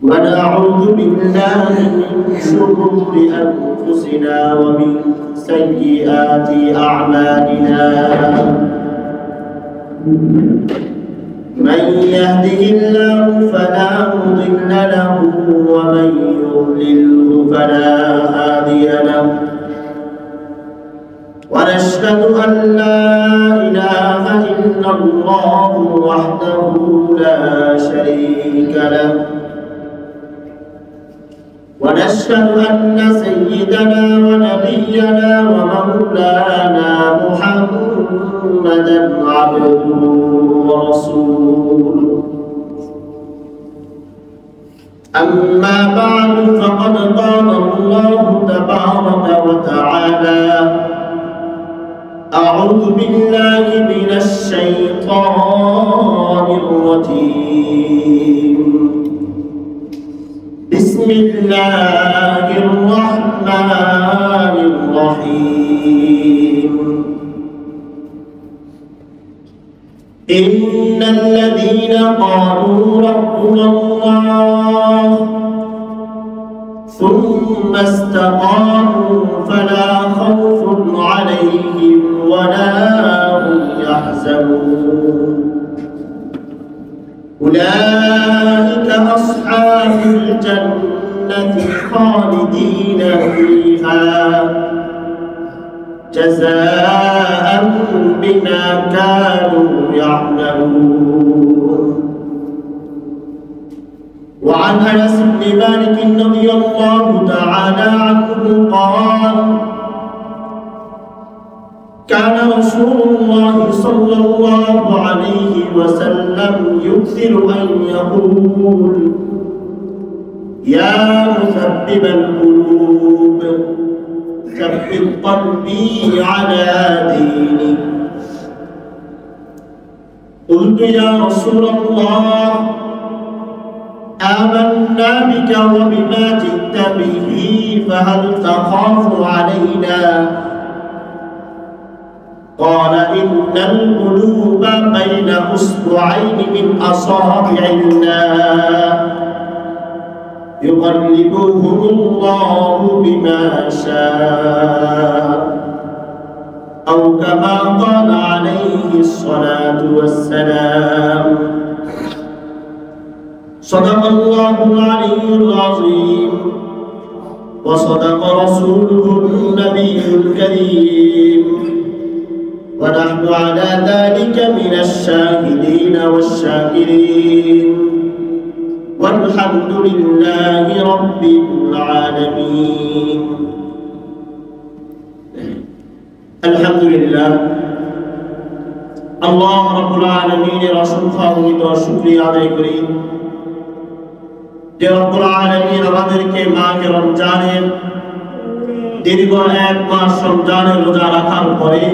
ونعوذ بالله من شرور أنفسنا ومن سيئات أعمالنا من يهده الله فلا مضل له ومن يضلله فلا هادي له ونشهد أن لا إله إلا الله وحده لا شريك له ونشهد أن سيدنا ونبينا ومولانا محمدا عبده ورسوله أما بعد فقد قال الله تبارك وتعالى أعوذ بالله من الشيطان الرجيم بسم الله الرحمن الرحيم إن الذين قالوا ربنا الله ثم استقاموا فلا خوف عليهم ولا هم يحزنون أولئك أصحاب الجنة خالدين فيها جزاء بما كانوا يعملون وعن أنس بن مالك رضي الله تعالى عنه قال كان رسول الله صلى الله عليه وسلم يكثر أن يقول يا مثبت القلوب ثبت قلبي على دينك قلت يا رسول الله آمنا بك وبما جئت به فهل تخاف علينا قال إن القلوب بين أصبعين من أصابع الله يقلبهم الله بما شاء أو كما قال عليه الصلاة والسلام صدق الله العلي العظيم وصدق رسوله النبي الكريم ونحن على ذلك من الشاهدين والشاكرين والحمد لله رب العالمين الحمد لله الله رب العالمين رسول خالد وشكري আদায় করি যে রব্বুল আলামিন আমাদেরকে মাহে রমজানের দীর্ঘ এক মাস রমজানের রোজা রাখার পরে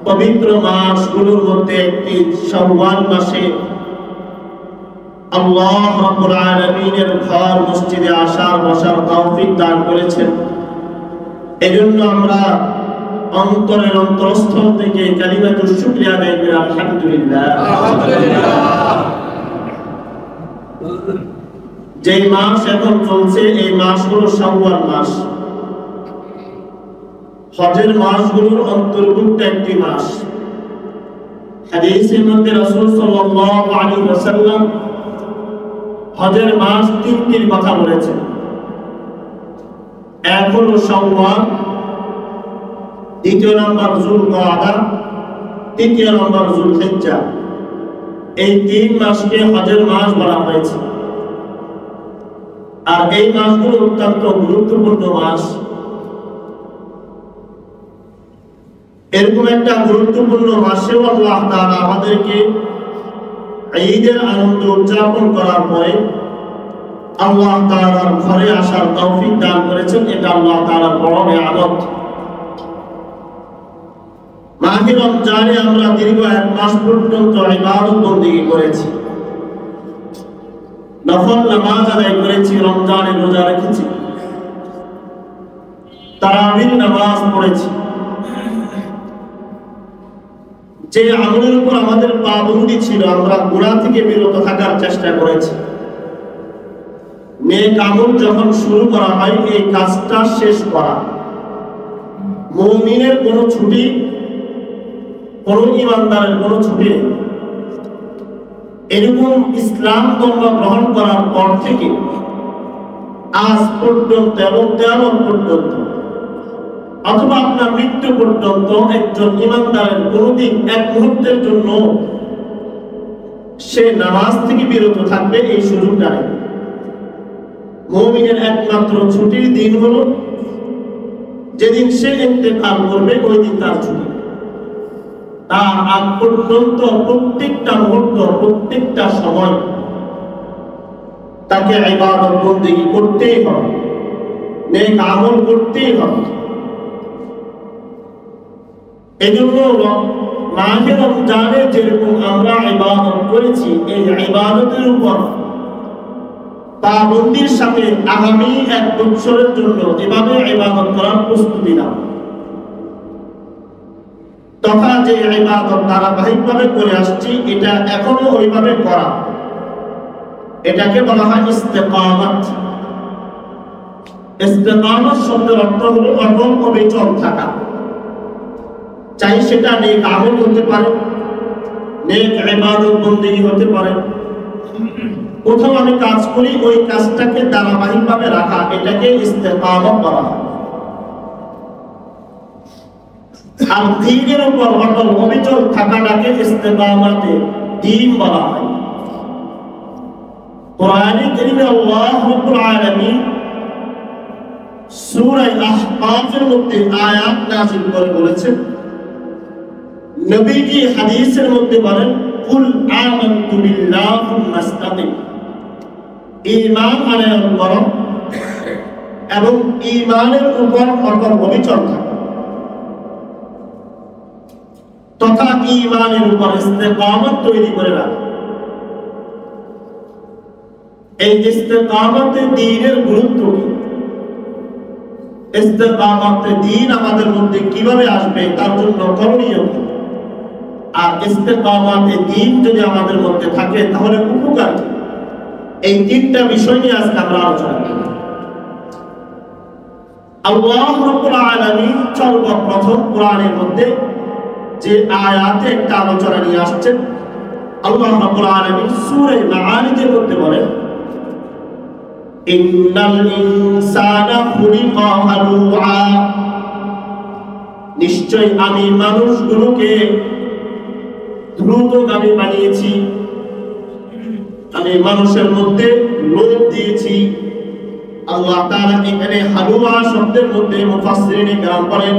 পবিত্র মাসগুলোর মধ্যে একটি শাওয়াল মাসে আল্লাহ রাব্বুল আলামিনের ঘর মসজিদে আসার বসার তৌফিক দান করেছেন। এজন্য আমরা অন্তরের অন্তরস্থল থেকে কালিমাতুশ শুকরিয়া আদায় করি আলহামদুলিল্লাহ। যে মাস এখন চলছে এই মাসগুলো শাওয়াল মাস, হজের মাসগুলোর অন্তর্ভুক্ত একটি মাস। হাদিসের মধ্যে রাসূল সাল্লাল্লাহু আলাইহি ওয়াসাল্লাম হজের মাস তিনটির কথা বলেছেন। এক হলো শাওয়াল, দ্বিতীয় নম্বর যুলকাদা, তৃতীয় নম্বর যুলহিজ্জা। এই তিন মাসকে হজের মাস বলা হয়েছে। আর এই মাসগুলো অত্যন্ত গুরুত্বপূর্ণ মাস। এরকম একটা গুরুত্বপূর্ণ মাসেও আল্লাহ তাআলা আমাদেরকে ঈদের আনন্দ উদযাপন করার পরে আল্লাহ তাআলার ঘরে আসার তৌফিক দান করেছেন। এটা আল্লাহ তাআলার বড় নিয়ামত। মাহে রমজানে আমরা দীর্ঘ এক মাস পর্যন্ত ইবাদত বন্দেগী করেছি, নফল নামাজ আদায় করেছি, রমজানের রোজা রেখেছি, তারাবির নামাজ পড়েছি। যে আমলের উপর আমাদের পাবন্দি ছিল আমরা গুনাহ থেকে বিরত থাকার চেষ্টা করেছি। নেক আমল যখন শুরু করা হয় এই কাজটা শেষ করা। মুমিনের কোনো ছুটি, কোনো ইমানদারের কোনো ছুটি নেই। এরকম ইসলাম ধর্ম গ্রহণ করার পর থেকে আজ পর্যন্ত এবং কিয়ামত পর্যন্ত অথবা আপনার মৃত্যু পর্যন্ত একজন ইমানদারের কোনোদিন এক মুহূর্তের জন্য সে নামাজ থেকে বিরত থাকবে এই সুযোগটা নেই। মুমিনের একমাত্র ছুটির দিন হলো যেদিন সে ইন্তেকাল করবে, ওই দিন তার ছুটি। তার আগ পর্যন্ত প্রত্যেকটা মুহূর্ত, প্রত্যেকটা সময় তাকে ইবাদত বন্দেগী করতেই হবে, নেক আমল করতেই হবে। এজন্য মাহে রমজানে যেরকম আমরা ইবাদত করেছি, এই ইবাদতের উপর পাবন্দির সাথে আগামী 1 বছরের জন্য এভাবে ইবাদত করার প্রস্তুতি নাও। তথা যে ইবাদত ধারাবাহিকভাবে করে আসছি, এটা এখনো ওইভাবে করা, এটাকে বলা হয় ইস্তেকামত। ইস্তেকামত শব্দের অর্থ হলো অটল অবিচল থাকা। চাই সেটা নেক আমল হতে পারে, নেক ইবাদত বন্দেগী হতে পারে। কোথাও আমি কাজ করি, ওই কাজটাকে ধারাবাহিকভাবে রাখা, এটাকে ইস্তেকামত বলা হয়। আর দ্বীনের উপর অটল অবিচল থাকাটাকে ইস্তেকামতে দ্বীন বলা হয়। কোরআনে কারীমে আল্লাহ রাব্বুল আলামিন সূরা আহকাফের মধ্যে আয়াত নাযিল করে বলেছেন, নবীজি হাদিসের মধ্যে বলেন, কুল আমানতু বিল্লাহি সুম্মা ইসতাকিম, ঈমান আনয়ন করো এবং ঈমানের উপর অটল অবিচল থাকো। তথা ঈমানের উপর ইস্তেকামত তৈরি করে রাখো। এই ইস্তেকামতে দ্বীনের গুরুত্ব কি? ইস্তেকামতে দ্বীন আমাদের মধ্যে কিভাবে আসবে, তার জন্য করণীয় কি? আর ইস্তেকামতে দ্বীন যদি আমাদের মধ্যে থাকে তাহলে উপকার কি? এই 3টা বিষয় নিয়ে আজকে আমরা আলোচনা করব। আল্লাহ রাব্বুল আলামিন সর্বপ্রথম কোরআনের মধ্যে যে আয়াতে একটা আলোচনা নিয়ে আসছেন, আল্লাহ রাব্বুল আলামিন সূরা মাআরিজের মধ্যে বলেন, ইন্নাল ইনসানা খুলিকা হালুআ, নিশ্চয় আমি মানুষগুলোকে দ্রুতগামী বানিয়েছি, আমি মানুষের মধ্যে লোভ দিয়েছি। আল্লাহ তাআলা এখানে হালুআ শব্দের মধ্যে মুফাসসিরিনে কেরাম বলেন,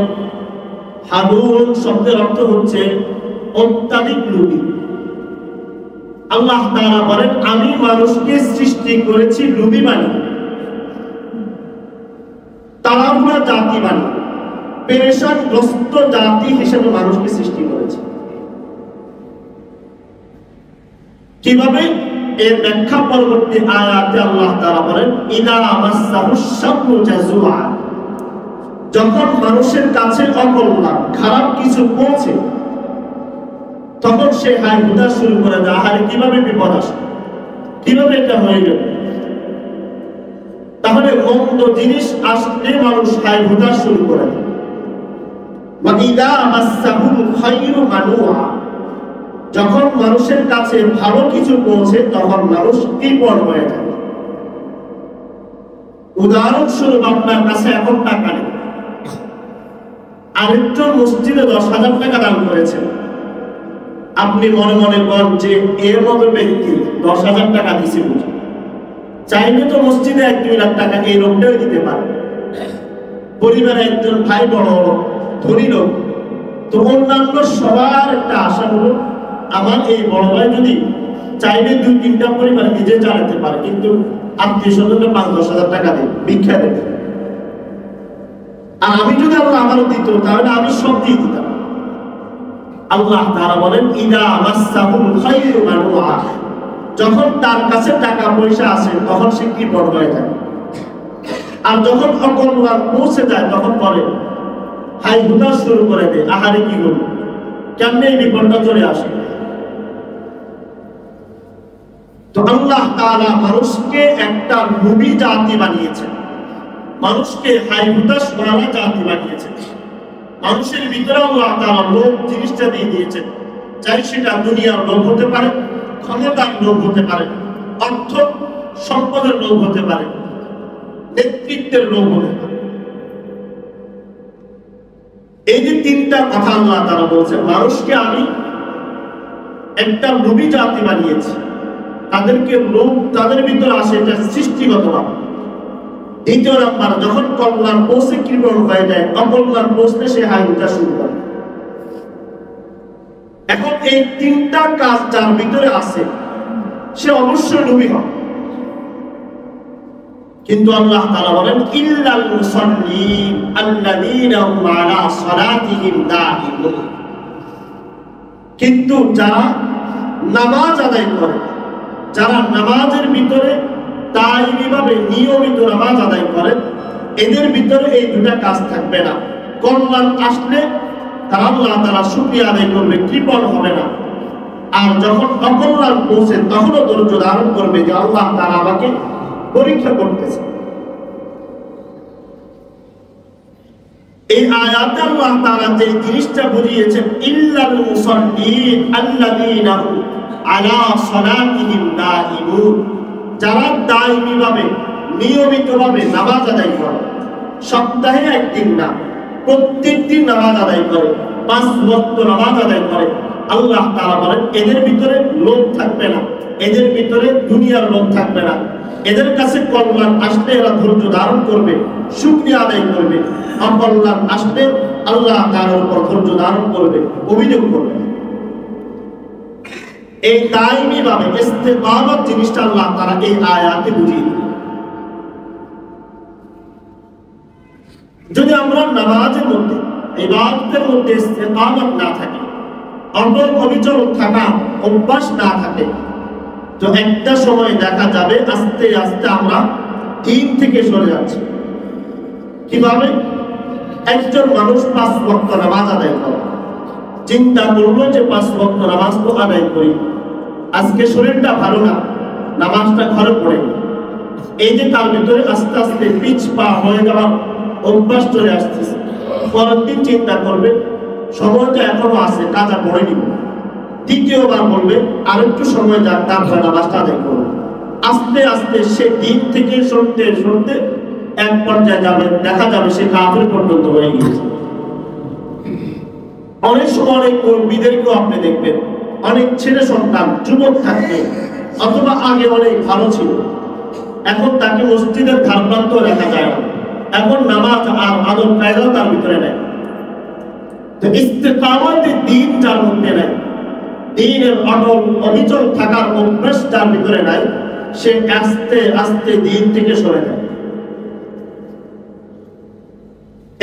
হালুন শব্দের অর্থ হচ্ছে অত্যাধিক লোভী। আল্লাহ তাআলা বলেন, আমি মানুষকে সৃষ্টি করেছি লোভী বানিয়ে, তাড়াহুড়া জাতি বানিয়ে, পেরেশানগ্রস্ত জাতি হিসেবে মানুষকে সৃষ্টি করেছি। কিভাবে? এর ব্যাখ্যা পরবর্তী আয়াতে আল্লাহ তাআলা বলেন, ইদা মাসাহুশ শাররু জাযুআ, যখন মানুষের কাছে অকল্যাণ খারাপ কিছু পৌঁছে তখন সে হাই হুতাশ শুরু করে দেয়, আহারে কিভাবে বিপদ আসে, কিভাবে এটা হয়ে গেল। তাহলে মন্দ জিনিস আসলে মানুষ হাই হুতাশ শুরু করে দেয়। ওয়া ইদা মাসাহুল খায়রু মানুআ, যখন মানুষের কাছে ভালো কিছু পৌঁছে তখন মানুষ কৃপণ হয়ে যায়। উদাহরণস্বরূপ, আপনার কাছে এখন টাকা নেই, আরেকজন মসজিদে 10,000 টাকা দান করেছেন, আপনি মনে মনে করেন যে এর মতো ব্যক্তি 10,000 টাকা দিছে, বুঝে চাইলে তো মসজিদে 1-2 লাখ টাকা এই লোকটাই দিতে পারে। পরিবারে একজন ভাই বড় ধনী লোক, তো অন্যান্য সবার একটা আশা হলো আমার এই বড় ভাই যদি চাইলে 2-3টা পরিবার নিজে চালাতে পারে, কিন্তু আত্মীয় স্বজনকে 5-10,000 টাকা দেয়, ভিক্ষা দেবে। আর আমি যদি আল্লাহ আমারও দিত তাহলে আমি সব দিয়ে দিতাম। আল্লাহ তাআলা বলেন, ইদা মাসাহুল খায়রু মানুআ, যখন তার কাছে টাকা পয়সা আসে তখন সে কৃপণ হয়ে যায়। আর যখন অকল্যাণ পৌঁছে যায় তখন বলে, হাই হুতাশ শুরু করে দেয়, আহারে কি হলো, কেমনে এই বিপদটা চলে আসে। তো তো আল্লাহ তাআলা মানুষকে একটা নবী জাতি বানিয়েছেন, মানুষকে হাই হুতাশ ওয়ালা জাতি বানিয়েছেন। মানুষের ভিতরে আল্লাহ তাআলা লোভ জিনিসটা দিয়ে দিয়েছেন, চাই সেটা দুনিয়ার লোভ হতে পারে, ক্ষমতার লোভ হতে পারে, অর্থ সম্পদের লোভ হতে পারে, নেতৃত্বের লোভ হতে পারে। এই যে তিনটা কথা আল্লাহ তাআলা বলছেন, মানুষকে আমি একটা নবী জাতি বানিয়েছি, তাদেরকে লোভ তাদের ভিতরে আসে, এটা সৃষ্টিগত ভাবে। দ্বিতীয় নাম্বার, যখন কল্যাণ পৌঁছে কৃপণ হয়ে যায়, অকল্যাণ পৌঁছলে সে হাইটা শুরু করে। এখন এই তিনটা কাজ যার ভিতরে আছে সে অবশ্যই নবী হবে। কিন্তু আল্লাহ তাআলা বলেন ইল্লাল মুসাল্লিন আল্লাযীনা হুম আলা সালাতিহিম দাঈমুন, কিন্তু যারা নামাজ আদায় করে, যারা নামাজের ভিতরে দায়ীভাবে নিয়মিত নামাজ আদায় করে, এদের ভিতরে এই দুটা কাজ থাকবে না। কল্যাণ আসলে তারা আল্লাহ তাআলা শুকরিয়া আদায় করবে, কৃপণ হবে না। আর যখন অকল্যাণ পৌঁছে তখনও ধৈর্য ধারণ করবে যে আল্লাহ তাআলা আমাকে পরীক্ষা করতেছে। এই আয়াতে আল্লাহ তাআলা যে জিনিসটা বুঝিয়েছেন, ইল্লাল মুসাল্লিন আল্লাযীনা হুম আলা সালাতিহিম দাঈমুন, যারা দায়ীভাবে নিয়মিতভাবে নামাজ আদায় করে, সপ্তাহে একদিন না, প্রত্যেক দিন নামাজ আদায় করে, 5 ওয়াক্ত নামাজ আদায় করে, আল্লাহ তাআলা বলেন এদের ভিতরে লোভ থাকবে না, এদের ভিতরে দুনিয়ার লোভ থাকবে না। এদের কাছে কল্যাণ আসলে এরা ধৈর্য ধারণ করবে, শুকরিয়া আদায় করবে। অকল্যাণ আসলে আল্লাহ তাআলার উপর ধৈর্য ধারণ করবে, অভিযোগ করবে। এই দায়ীভাবে ইস্তেকামত জিনিসটা আল্লাহ তাআলা এই আয়াতে বুঝিয়ে দিলেন। যদি আমরা নামাজের মধ্যে, ইবাদতের মধ্যে ইস্তেকামত না থাকে, অটল অবিচল থাকা অভ্যাস না থাকে, তো একটা সময় দেখা যাবে আস্তে আস্তে আমরা দিন থেকে সরে যাচ্ছি। কিভাবে? একজন মানুষ 5 ওয়াক্ত নামাজ আদায় করে, চিন্তা করলো যে 5 ওয়াক্ত নামাজ তো আদায় করি, আজকে শরীরটা ভালো না, নামাজটা ঘরে পড়ে। এই যে তার ভিতরে আস্তে আস্তে পিছ পা হয়ে যাওয়ার অভ্যাস চলে আসতেছে। পরের দিন চিন্তা করবে সময়টা এখনো আছে, কাজা পড়ে নিব। দ্বিতীয়বার বলবে আরেকটু সময় যাক, তারপরে নামাজটা আদায় করবে। আস্তে আস্তে সে দিন থেকে সরতে সরতে এক পর্যায়ে যাবে, দেখা যাবে সে কাফের পর্যন্ত হয়ে গিয়েছে। অনেক সময় অনেক কর্মীদেরকেও আপনি দেখবেন, অনেক ছেলে সন্তান যুবক থাকবে, অথবা আগে অনেক ভালো ছিল, এখন তাকে মসজিদের ধারপ্রান্ত দেখা যায় না, এখন নামাজ আর আদব কায়দাও তার ভিতরে নেই। তো ইস্তেকামতের দিন যার মধ্যে নাই, দিনের অটল অবিচল থাকার অভ্যাস যার ভিতরে নাই, সে আস্তে আস্তে দিন থেকে সরে যায়।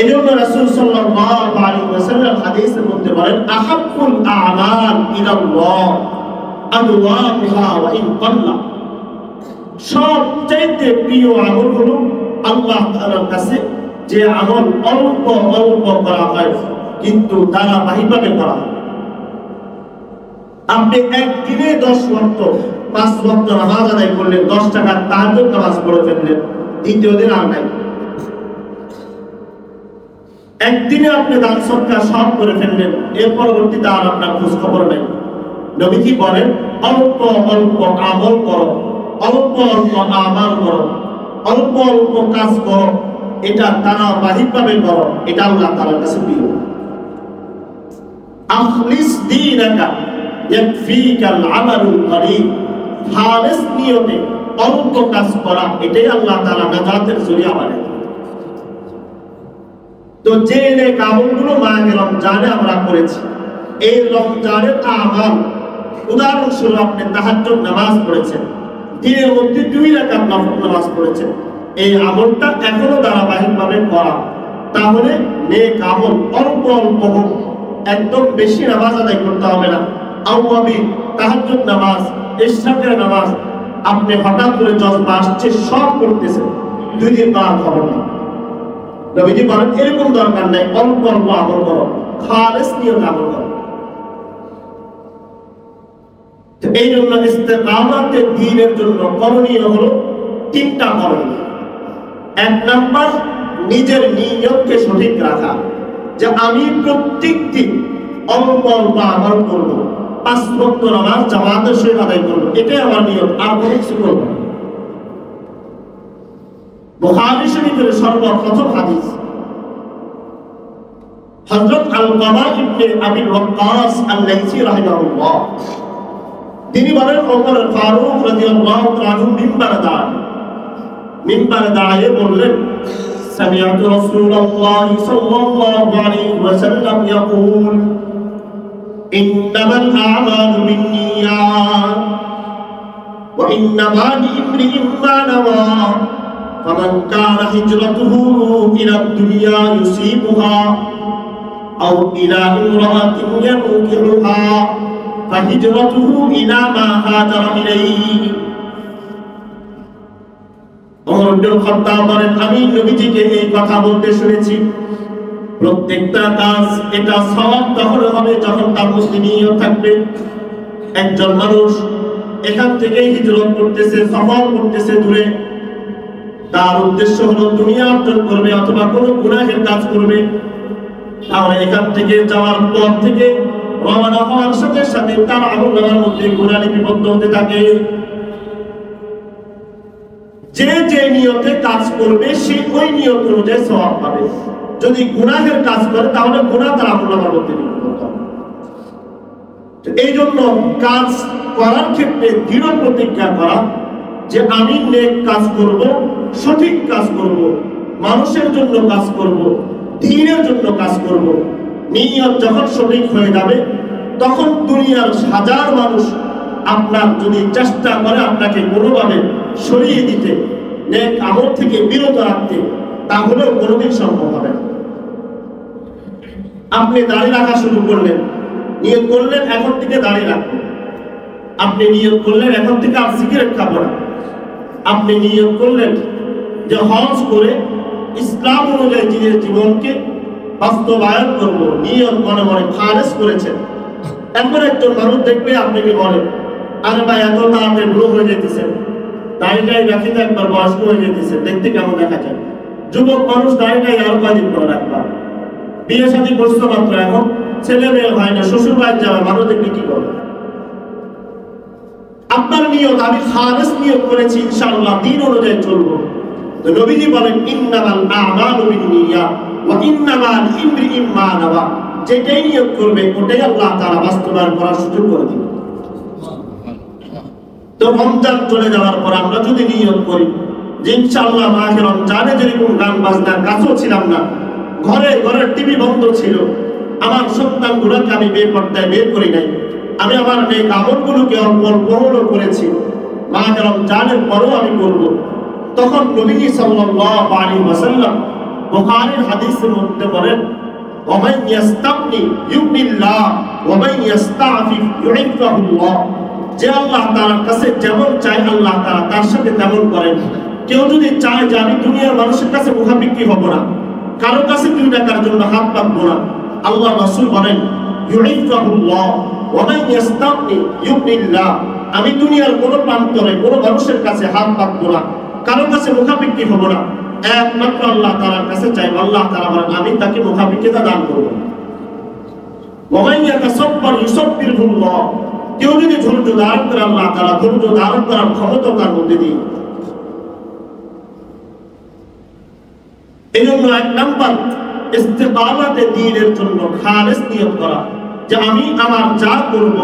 এজন্য রাসূল সাল্লাল্লাহু আলাইহি ওয়াসাল্লাম হাদিসের মধ্যে বলেন, আহাব্বুল আ'মাল ইলাল্লাহ আদওয়ামুহা ওয়া ইন ক্বাল্লা, সবচেয়ে প্রিয় আমল হলো আল্লাহ তাআলার কাছে যে আমল অল্প অল্প করা হয় কিন্তু ধারাবাহিকভাবে করা হয়। আপনি একদিনে 10 ওয়াক্ত 5 ওয়াক্ত নামাজ আদায় করলেন, 10 টাকার তাহাজ্জুদ নামাজ পড়ে ফেললেন, দ্বিতীয় দিন আর নাই। একদিনে আপনি দান সদকা সব করে ফেললেন, এর পরবর্তীতে আর আপনার খোঁজ খবর নেই। নবীজি বলেন অল্প অল্প আমল করো, অল্প অল্প আমাল করো, অল্প অল্প কাজ করো, এটা ধারাবাহিকভাবে করো, এটা আল্লাহ তাআলার কাছে প্রিয়। আখলিস দীনাকা ইয়াকফিকাল আমালুল কলিল, খালিস নিয়তে অল্প কাজ করা, এটাই আল্লাহ তাআলা নাজাতের জরিয়া বানায়। তো যে নেক আমলগুলো মাহে রমজানে আমরা করেছি, এই রমজানের আমাল, উদাহরণস্বরূপ আপনি তাহাজ্জুদ নামাজ পড়েছেন, দিনের মধ্যে 2 রাকাত নফল নামাজ পড়েছেন, এই আমলটা এখনো ধারাবাহিকভাবে করা, তাহলে নেক আমল অল্প অল্প হোক, একদম বেশি নামাজ আদায় করতে হবে না। আওয়ামী তাহাজ্জুদ নামাজ, ইশরাকের নামাজ আপনি হঠাৎ করে জজবা আসছে সব করতেছেন, 2 দিন পর খবর নেই। নবীজি বলেন এরকম দরকার নাই, অল্প অল্প আমল করো, খালিস নিয়তে আমল করো। তো এই জন্য ইস্তেকামাতে দ্বীনের জন্য করণীয় হলো তিনটা করণীয়। এক নাম্বার, নিজের নিয়তকে সঠিক রাখা, যে আমি প্রত্যেক দিন অল্প অল্প আমল করব, 5 ওয়াক্ত নামাজ জামাতের সহিত আদায় করব, এটাই আমার নিয়ত, আর কোনো কিছু করব না। বুখারী শরীফের সর্বপ্রথম হাদিস, হযরত আলকামা ইবনে আবি ওয়াক্কাস আল-লাইসি রাহিমাহুল্লাহ তিনি বলেন, ওমর ফারুক রাদিয়াল্লাহু তাআলা মিম্বারে দাঁড়িয়ে বললেন, সামিআতু রাসূলুল্লাহ সাল্লাল্লাহু আলাইহি ওয়াসাল্লাম ইয়াকুল ইন্নামাল আ'মালু বিন্নিয়াত ওয়া ইন্নামা লিইমরিইন মা নাওয়া ফামান কানা হিজরাতুহু ইলা দুনিয়া ইউসিবুহা আও ইলা ইমরাআতিন ইয়ানকিহুহা ফাহিজরাতুহু ইলা মা হাজারা ইলাইহি। ওমর ইবনে খাত্তাব বলেন, আমি নবীজিকে এই কথা বলতে শুনেছি, প্রত্যেকটা কাজ এটা সওয়াব তখন হবে যখন তার মধ্যে নিয়ত থাকবে। একজন মানুষ এখান থেকে হিজরত করতেছে, সফর করতেছে দূরে, তার উদ্দেশ্য হলো দুনিয়া অর্জন করবে অথবা কোনো গুনাহের কাজ করবে, তাহলে এখান থেকে যাওয়ার পর থেকে রওনা হওয়ার সাথে সাথে তার আমলনামার মধ্যে গুনাহ লিপিবদ্ধ হতে থাকে। যে যে নিয়তে কাজ করবে সে ওই নিয়ত অনুযায়ী সওয়াব পাবে। যদি গুনাহের কাজ করে তাহলে গুনাহ তার আমলনামার মধ্যে লিপিবদ্ধ হবে। তো এই জন্য কাজ করার ক্ষেত্রে দৃঢ় প্রতিজ্ঞা করা যে আমি নেক কাজ করব, সঠিক কাজ করব, মানুষের জন্য কাজ করব, দ্বীনের জন্য কাজ করব। নিয়ত যখন সঠিক হয়ে যাবে তখন দুনিয়ার হাজার মানুষ আপনার যদি চেষ্টা করে আপনাকে কোনোভাবে সরিয়ে দিতে, নেক আমল থেকে বিরত রাখতে, তাহলেও কোনোদিন সম্ভব হবে না। আপনি দাড়ি রাখা শুরু করলেন, নিয়ত করলেন এখন থেকে দাড়ি রাখবেন, আপনি নিয়ত করলেন এখন থেকে আর সিগারেট খাবো না, আপনি নিয়ত করলেন যে হজ করে ইসলাম অনুযায়ী নিজের জীবনকে বাস্তবায়ন করব, নিয়ত মনে মনে খালেস করেছেন। এখন একজন মানুষ দেখবে আপনাকে বলেন, আরে ভাই এত তাড়াতাড়ি বুড়ো হয়ে যেতেছেন, দাড়িটাই রাখিতে একবার বয়স্ক হয়ে যেতেছেন, দেখতে কেমন দেখা যায়। যুবক মানুষ দাড়িটাই আরো কয়দিন করে রাখবা, বিয়ে শাদী করছে মাত্র, এখন ছেলে মেয়ে হয় না, শ্বশুর বাড়ি যাবে, মানুষ দেখলে কি করবে? আপনার নিয়ত, আমি খালেস নিয়ত করেছি ইনশাআল্লাহ দ্বীন অনুযায়ী চলবো। তো নবীজি বলেন, ইন্নামাল আ'মালু বিন্নিয়াত ওয়া ইন্নামা লিইমরিইন মা নাওয়া, যেটাই নিয়ত করবে ওটাই আল্লাহ তাআলা বাস্তবায়ন করার সুযোগ করে দিবেন। তো রমজান চলে যাওয়ার পর আমরা যদি নিয়ত করি যে ইনশাআল্লাহ মাহে রমজানে যেরকম গান বাজনার কাছেও ছিলাম না, ঘরে ঘরের টিভি বন্ধ ছিল, আমার সন্তানগুলোকে আমি বেপর্দায় বের করি নাই, আমি আমার নেক আমলগুলোকে অল্প অল্প হলেও করেছি, মাহে রমজানের পরও আমি করব। তখন নবী সাল্লাল্লাহু আলাইহি ওয়াসাল্লাম বুখারীর হাদিসের মধ্যে বলেন, ওয়ামান ইয়াস্তাগনি ইউগনিল্লাহ ওয়ামান ইয়াস্তাফিফ ইউইফাহুল্লাহ, যে আল্লাহ তাআলার কাছে যেমন চায় আল্লাহ তাআলা তার সাথে তেমন করেন। কেউ যদি চায় যে আমি দুনিয়ার মানুষের কাছে মুখাপিক্ষি হব না, কারো কাছে 2 টাকার জন্য হাত পাতবো না, আল্লাহ রাসূল বলেন ইউইফাহুল্লাহ ওয়ামান ইয়াস্তাগনি ইউগনিল্লাহ, আমি দুনিয়ার কোন প্রান্তরে কোন মানুষের কাছে হাত পাতবো না, কারো কাছে মুখাপিক্ষি হব না, একমাত্র আল্লাহ তাআলার কাছে চাই। আল্লাহ তাআলা বলেন আমি তাকে মুখাপিক্ষিতা দান করব। ওয়ামান ইয়াতাসাব্বার ইউসাব্বিরহুল্লাহ, কেউ যদি ধৈর্য ধারণ করে আল্লাহ তাআলা ধৈর্য ধারণ করার ক্ষমতা তার মধ্যে দিন। এই জন্য 1 নাম্বার ইস্তেকামাতে দ্বীনের জন্য খালেস নিয়ত করা, যে আমি আমার যা করব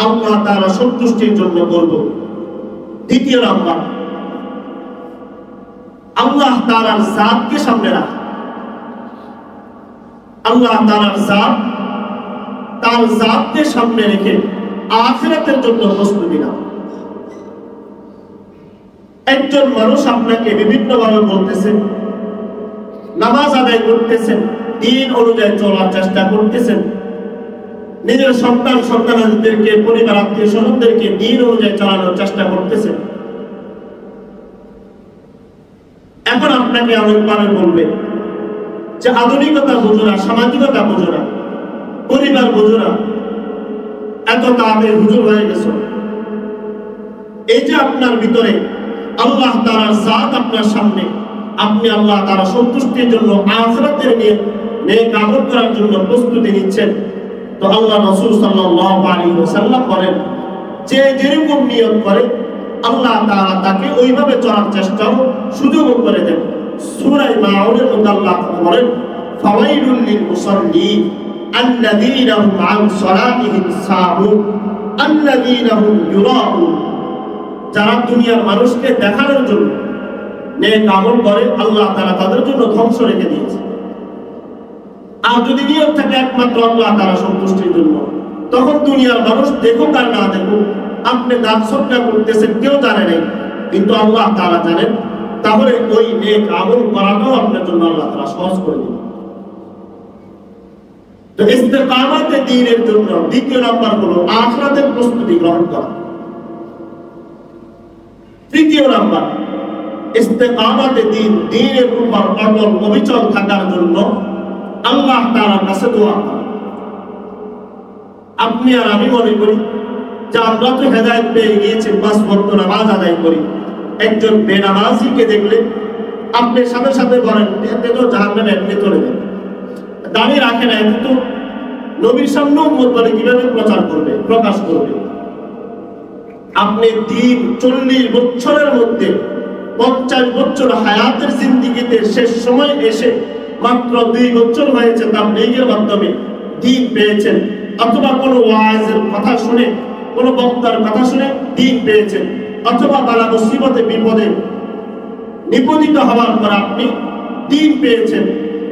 আল্লাহ তাআলা সন্তুষ্টির জন্য করব। 2 নাম্বার, আল্লাহ তাআলার জাতকে সামনে রাখা, আল্লাহ তাআলার জাত, তার জাতকে সামনে রেখে আখিরাতের জন্য প্রস্তুতি নাও। একজন মানুষ আপনাকে বিভিন্নভাবে বলতেছেন, নামাজ আদায় করতেছেন, দ্বীন অনুযায়ী চলার চেষ্টা করতেছেন, নিজের সন্তানদেরকে, পরিবার, আত্মীয় স্বজনদেরকে দ্বীন অনুযায়ী চালানোর চেষ্টা করতেছেন। এখন আপনাকে অনেকভাবে বলবে যে আধুনিকতা বোঝো না, সামাজিকতা বোঝো না, পরিবার বোঝো না, এত তাড়াতাড়ি হুজুর হয়ে গেছো, এই যে আপনার ভিতরে আল্লাহ তাআলার জাত আপনার সামনে, আপনি আল্লাহ তাআলার সন্তুষ্টির জন্য আখিরাতের নিয়ে নেক আমল করার জন্য প্রস্তুতি নিচ্ছেন, তো আল্লাহ রাসূল সাল্লাল্লাহু আলাইহি ওয়াসাল্লাম বলেন যে যেরকম নিয়ত করে আল্লাহ তাআলা তাকে ওইভাবে চলার চেষ্টাও সুযোগ করে দেন। সূরা মাউনের মধ্যে আল্লাহ বলেন ফাওয়াইলুল লিল মুসাল্লিন আল্লাযীনা হুম আন সালাতিহিম সাহুন আল্লাযীনা হুম ইউরাউন। যারা দুনিয়ার মানুষকে দেখানোর জন্য নেক আমল করে আল্লাহ তাআলা তাদের জন্য ধ্বংস রেখে দিয়েছে। আর যদি নিয়ত থাকে একমাত্র আল্লাহ তাআলা সন্তুষ্টির জন্য, তখন দুনিয়ার মানুষ দেখুক আর না দেখুক, আপনি দান সদকা করতেছেন কেউ জানে নাই, কিন্তু আল্লাহ তাআলা জানেন। তাহলে ওই নেক আমল করাটাও আপনার জন্য আল্লাহ তাআলা সহজ করে দিবেন। তো ইস্তেকামাতে দ্বীনের জন্য দ্বিতীয় নাম্বার হলো আখিরাতের প্রস্তুতি গ্রহণ করা। তৃতীয় নাম্বার ইস্তেকামাতে দ্বীন, দ্বীনের উপর অটল অবিচল থাকার জন্য আল্লাহ তাআলার কাছে দোয়া করা। আপনি আর আমি মনে করি যে আমরা তো হেদায়েত পেয়ে গিয়েছি, পাঁচ ওয়াক্ত নামাজ আদায় করি। একজন বেনামাজিকে দেখলে আপনি সাথে সাথে বলেন এতে তো জাহান্নামে এমনি চলে যাবে, দাঁড়িয়ে রাখে না, এতে তো নবীর সামনে উম্মত বলে কিভাবে প্রচার করবে, প্রকাশ করবে। আপনি দিন 40 বছরের মধ্যে 50 বছর হায়াতের জিন্দেগিতে শেষ সময় এসে মাত্র 2 বছর হয়েছে তাবলীগের মাধ্যমে দিন পেয়েছেন, অথবা কোনো ওয়াইজের কথা শুনে, কোনো বক্তার কথা শুনে দিন পেয়েছেন, অথবা বালা মুসিবতে বিপদে নিপতিত হওয়ার পর আপনি দিন পেয়েছেন।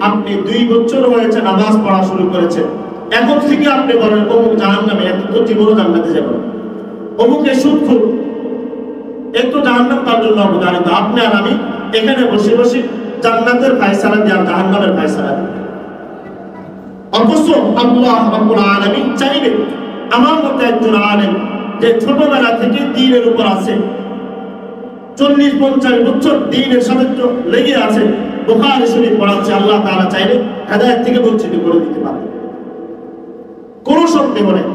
আপনি 2 বছর হয়েছে নামাজ পড়া শুরু করেছেন, এখন থেকে আপনি বলেন অমুক জাহান্নামে, এত তো জীবনও জান্নাতে যাবে, অমুকে সুদখোর, এত জাহান্নাম তার জন্য অবধারিত। আপনি আর আমি এখানে বসে বসে জান্নাতের ফয়সালা দিয়ে আর জাহান্নামের ফয়সালা দিই। অথচ আল্লাহ রাব্বুল আলামিন চাইবেন আমার মতো একজন আলেম যে ছোটবেলা থেকে দ্বীনের উপর আছে, 40-50 বছর দ্বীনের সাথে লেগে আছে, বুখারী শরীফ পড়াচ্ছে, আল্লাহ তাআলা চাইলে হেদায়েত থেকে বঞ্চিত করে দিতে পারে, কোনো সন্দেহ নেই।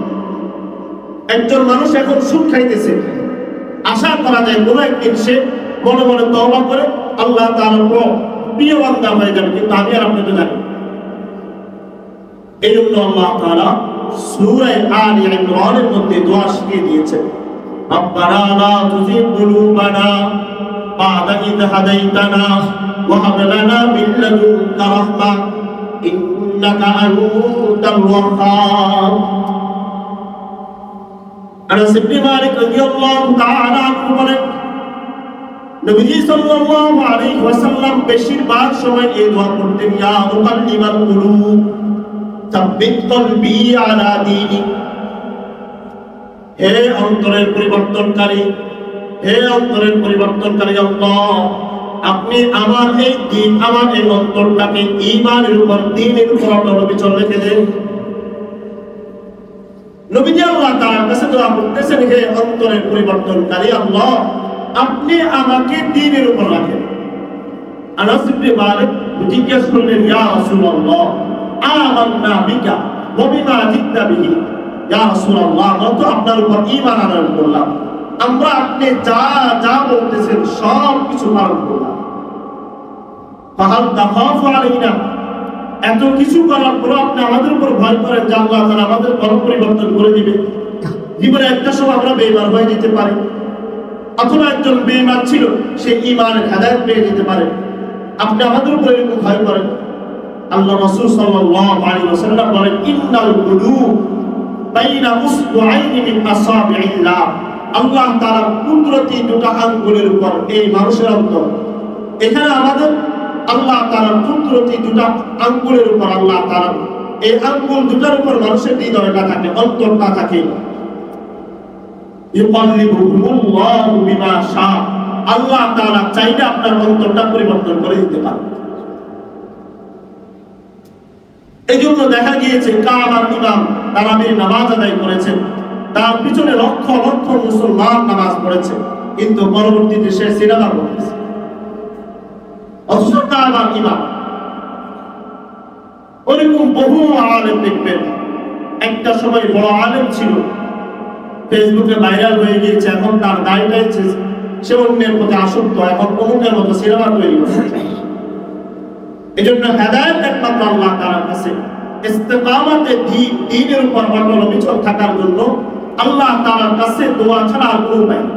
একজন মানুষ এখন সুদ খাইতেছে, আশা করা যায় কোনো একদিন সে মনে মনে তওবা করে আল্লাহ তাআলার প্রিয় বান্দা হয়ে যাবে, কিন্তু আমি আর আপনি তো জানি। এই জন্য আল্লাহ তাআলা সূরা আলে ইমরানের মধ্যে দোয়া শিখিয়ে দিয়েছেন, রব্বানা লা তুযিগ কুলুবানা বা'দা ইয হাদাইতানা ওয়া হাব লানা মিন লাদুনকা রাহমা ইন্নাকা আনতাল ওয়াহ্হাব। আনাস ইবনে মালিক রাদিয়াল্লাহু তাআলা আনহু বলেন, নবীজি সাল্লাল্লাহু আলাইহি ওয়াসাল্লাম বেশিরভাগ সময় এই দোয়া করতেন, ইয়া মুকাল্লিবাল কুলুব সাব্বিত কলবি আলা দীনিক। হে অন্তরের পরিবর্তনকারী, হে অন্তরের পরিবর্তনকারী আল্লাহ, আপনি আমার এই দিন, আমার এই অন্তরটাকে ঈমানের উপর, দ্বীনের উপর অটল অবিচল রেখে দেন। নবীজি আল্লাহ তাআলার কাছে দোয়া করতেছেন, হে অন্তরের পরিবর্তনকারী আল্লাহ, আপনি আমাকে দ্বীনের উপর রাখেন। আনাস ইবনে মালিক জিজ্ঞেস করলেন, ইয়া রাসূলুল্লাহ আমান্না বিকা ওয়া বিমা জিতা বিহি। ইয়া রাসূলুল্লাহ, আমরা তো আপনার উপর ঈমান আনয়ন করলাম, আমরা আপনি যা যা বলতেছেন সব কিছু পালন করলাম। ফাহাল তাখাফু আলাইনা, এত কিছু করার পর আপনি আমাদের উপর ভয় করেন যে আল্লাহ তাআলা আমাদের কর্ম পরিবর্তন করে দিবে, জীবনে একটা সময় আমরা বেঈমান হয়ে যেতে পারি, অথবা একজন বেঈমান ছিল সে ঈমানের হেদায়েত পেয়ে যেতে পারে, আপনি আমাদের উপর এরকম ভয় করেন। আল্লাহ রাসূল সাল্লাল্লাহু আলাইহি ওয়াসাল্লাম বলেন, ইন্নাল কুলুব বাইনা উসবুআইনি মিন আসাবি'ল্লাহ। আল্লাহ তাআলার কুদরতি দুটো আঙ্গুলের উপর এই মানুষের অন্তর, এখানে আমাদের আল্লাহ তাআলার কুদরতি দুটো আঙ্গুলের উপর আল্লাহ তাআলা এই আঙ্গুল দুটার উপর মানুষের হৃদয়টা থাকে, অন্তরটা থাকে। ইউকাল্লিবুহুমুল্লাহু বিমা শা, আল্লাহ তাআলা চাইলে আপনার অন্তরটা পরিবর্তন করে দিতে পারে। এই জন্য দেখা গিয়েছে কাবার ইমাম তারাবির নামাজ আদায় করেছেন, তার পিছনে লক্ষ লক্ষ মুসলমান নামাজ পড়েছে, কিন্তু পরবর্তীতে সে সিনেমা করতেছে। অথচ কাবার ইমাম, ওরকম বহু আলেম দেখবেন, একটা সময় বড় আলেম ছিল, ফেসবুকে ভাইরাল হয়ে গিয়েছে, এখন তার দায়টাই সে অন্যের প্রতি আসক্ত, এখন অমুকের মতো সিনেমা তৈরি করছে। এই জন্য হেদায়েত একমাত্র আল্লাহ তাআলার কাছে। ইস্তেকামাতে দ্বীনের উপর অটল অবিচল থাকার জন্য আল্লাহ তাআলার কাছে দোয়া ছাড়া আর কোনো উপায় নেই।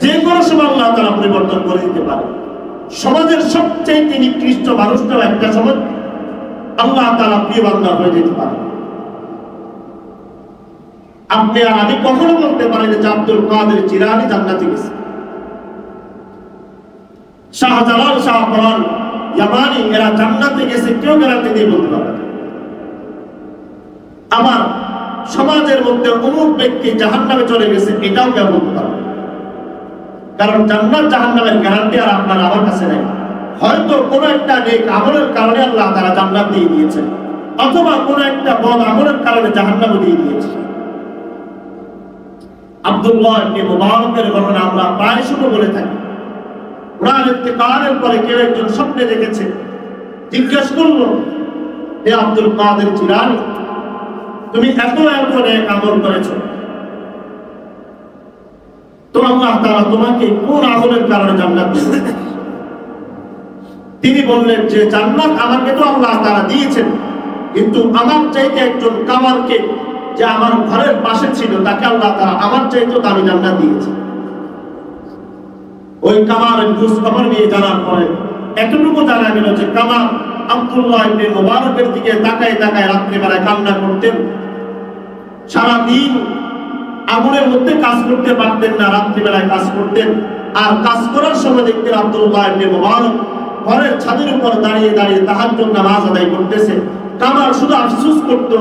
যে কোনো সময় আল্লাহ তাআলা পরিবর্তন করে দিতে পারে। সমাজের সবচেয়ে নিকৃষ্ট মানুষটাও একটা সময় আল্লাহ তাআলা প্রিয় বান্দা হয়ে যেতে পারে। আপনি আর আমি কখনো বলতে পারি না যে আব্দুল কাদের জিলানী জান্নাতে গেছে, শাহজালাল, শাহপরান, ইয়ামানি এরা জান্নাতে গেছে, কেউ গ্যারান্টি দিয়ে বলতে পারে না। আবার সমাজের মধ্যে অমুক ব্যক্তি জাহান্নামে চলে গেছে, এটাও কেউ বলতে পারে না। কারণ জান্নাত জাহান্নামের গ্যারান্টি আর আপনার আমার কাছে নেই। হয়তো কোনো একটা নেক আমলের কারণে আল্লাহ তাআলা জান্নাত দিয়ে দিয়েছেন, অথবা কোনো একটা বদ আমলের কারণে জাহান্নাম দিয়ে দিয়েছে। আব্দুল্লাহ ইবনে মুবারকের ঘটনা আমরা প্রায় সময় বলে থাকি। ওনার ইন্তেকালের পরে কেউ একজন স্বপ্নে দেখেছে, জিজ্ঞেস করলো, হে আব্দুল কাদের জিলানী, তুমি এত এত নেক আমল করেছো, তো আল্লাহ তাআলা তোমাকে কোন আমলের কারণে জান্নাত দিয়েছেন? তিনি বললেন যে জান্নাত আমাকে তো আল্লাহ তাআলা দিয়েছেন, কিন্তু আমার চাইতে একজন কামারকে, যে আমার ঘরের পাশে ছিল, তাকে আল্লাহ তাআলা আমার চাইতে দামি জান্নাত দিয়েছে। ওই কামারের খোঁজ খবর নিয়ে জানার পরে এতটুকু জানা গেল যে কামার আব্দুল্লাহ ইবনে মুবারকের দিকে তাকায় তাকায় রাত্রিবেলায় কান্না করতেন। সারাদিন আগুনের মধ্যে কাজ করতে পারতেন না, রাত্রিবেলায় কাজ করতেন। আর কাজ করার সময় দেখতেন আব্দুল্লাহ ইবনে মুবারক ঘরের ছাদের উপর দাঁড়িয়ে দাঁড়িয়ে তাহাজ্জুদ নামাজ আদায় করতেছে। কামার শুধু আফসোস করত,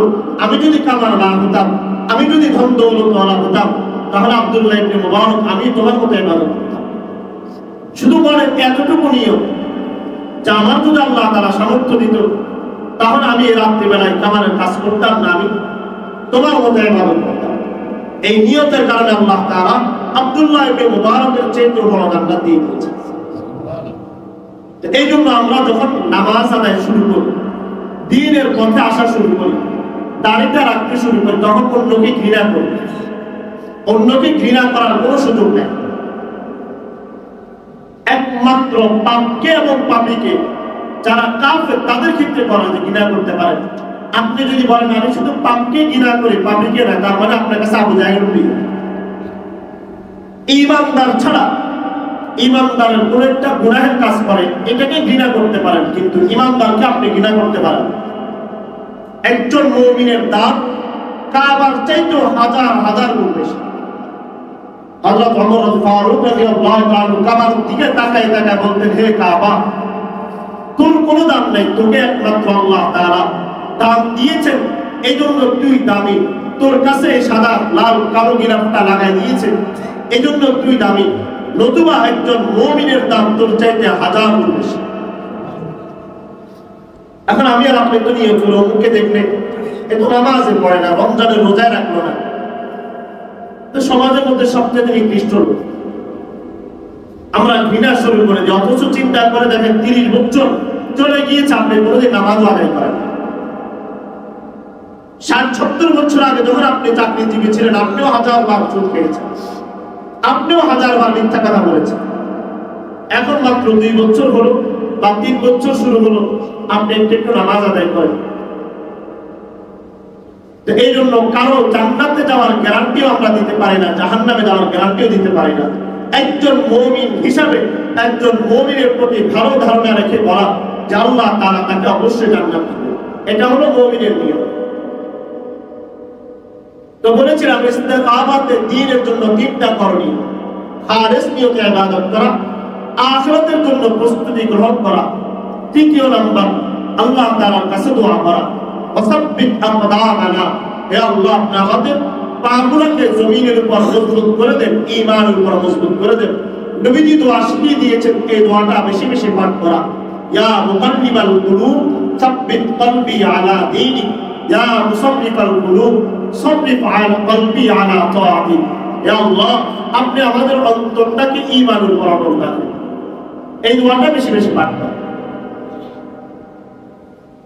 আমি যদি কামার না হতাম, আমি যদি ধন দৌলতওয়ালা হতাম, তাহলে আব্দুল্লাহ ইবনে মুবারক আমি তোমার মতো ইবাদত করতাম। শুধু বলে এতটুকু নিয়ম যে আমার যদি আল্লাহ তাআলা সামর্থ্য দিত, তাহলে আমি এই রাত্রিবেলায় কামারের কাজ করতাম না, আমি তোমার মতো ইবাদত করতাম। এই নিয়তের কারণে আল্লাহ তাআলা আব্দুল্লাহ ইবনে মুবারকের চেয়ে বড় জান্নাত দিয়ে দিয়েছেন। এই জন্য আমরা যখন নামাজ আদায় শুরু করি, দ্বীনের পথে আসা শুরু করি, দাড়িটা রাখতে শুরু করি, তখন অন্যকে ঘৃণা করি। অন্যকে ঘৃণা করার কোনো সুযোগ নেই। একমাত্র পাপকে এবং পাপীকে, যারা কাফের, তাদের ক্ষেত্রে করা যে ঘৃণা করতে পারেন। আপনি যদি বলেন আমি শুধু পাপকে ঘৃণা করি, পাপীকে না, তার মানে আপনার কাছে আবু জাহেল প্রিয়। ঈমানদার ছাড়া, ঈমানদারের কোন একটা গুনাহের কাজ করে এটাকে ঘৃণা করতে পারেন, কিন্তু ঈমানদারকে আপনি ঘৃণা করতে পারেন। একজন মুমিনের দাম কাবার চাইতেও হাজার হাজার গুণ বেশি। হযরত ওমর ফারুক রাদিয়াল্লাহু তাআলা কাবার দিকে তাকায় তাকায় বলতেন, হে কাবা, তোর কোনো দাম নেই, তোকে একমাত্র আল্লাহ তাআলা দাম দিয়েছেন, এই জন্য তুই দামি। তোর কাছে সাদা লাল কালো গিলাফটা লাগাই দিয়েছে, এই জন্য তুই দামি। নতুবা একজন মুমিনের দাম তোর চাইতে হাজার গুণ বেশি। এখন আমি আর আপনি তো নিয়ে চলো, মুখে দেখলে এ তো নামাজে পড়ে না, রমজানের রোজায় রাখলো না, তো সমাজের মধ্যে সবচেয়ে নিকৃষ্ট লোক। আমরা ঘৃণা শুরু করে দিই, অথচ চিন্তা করে দেখেন 30 বছর চলে গিয়েছে, আপনি কোনোদিন নামাজও আদায় করেন না। 60-70 বছর আগে যখন আপনি চাকরিজীবী ছিলেন, আপনিও হাজার বার সুদ খেয়েছেন, আপনিও হাজার বার মিথ্যা কথা বলেছেন। এখন মাত্র 2 বছর হলো বা 3 বছর শুরু হলো, আপনি একটু নামাজ আদায় করেন। এই জন্য কারো জান্নাতে যাওয়ার গ্যারান্টিও আমরা দিতে পারি না, জাহান্নামে যাওয়ার গ্যারান্টিও দিতে পারি না। একজন মুমিন হিসাবে একজন মুমিনের প্রতি ভালো ধারণা রেখে বলা যে আল্লাহ তাআলা তাকে অবশ্যই জান্নাত দিবেন, এটা হলো মুমিনের নিয়ম। তো বলেছিলাম ইস্তেকামাতে দ্বীনের জন্য 3টা করণীয়: খালিস নিয়তে ইবাদত করা, আখিরাতের জন্য প্রস্তুতি গ্রহণ করা, 3য় নাম্বার আল্লাহ তাআলার কাছে দোয়া করা। ওয়াসাব্বিত আকদামানা, হে আল্লাহ আপনি আমাদের পাগুলোকে জমিনের উপর মজবুত করে দেন, ঈমানের উপর মজবুত করে দেন। নবীজি দোয়া শিখিয়ে দিয়েছেন, এই দোয়াটা বেশি বেশি পাঠ করা। ইয়া মুকাল্লিবাল কুলুব সাব্বিত কলবি আলা দীনিক, ইয়া মুসাররিফাল কুলুব সাররিফ আলা কলবি আলা তাআতিক। হে আল্লাহ আপনি আমাদের অন্তরটাকে ঈমানের উপর অটল রাখেন। এই দোয়াটা বেশি বেশি পাঠ করা।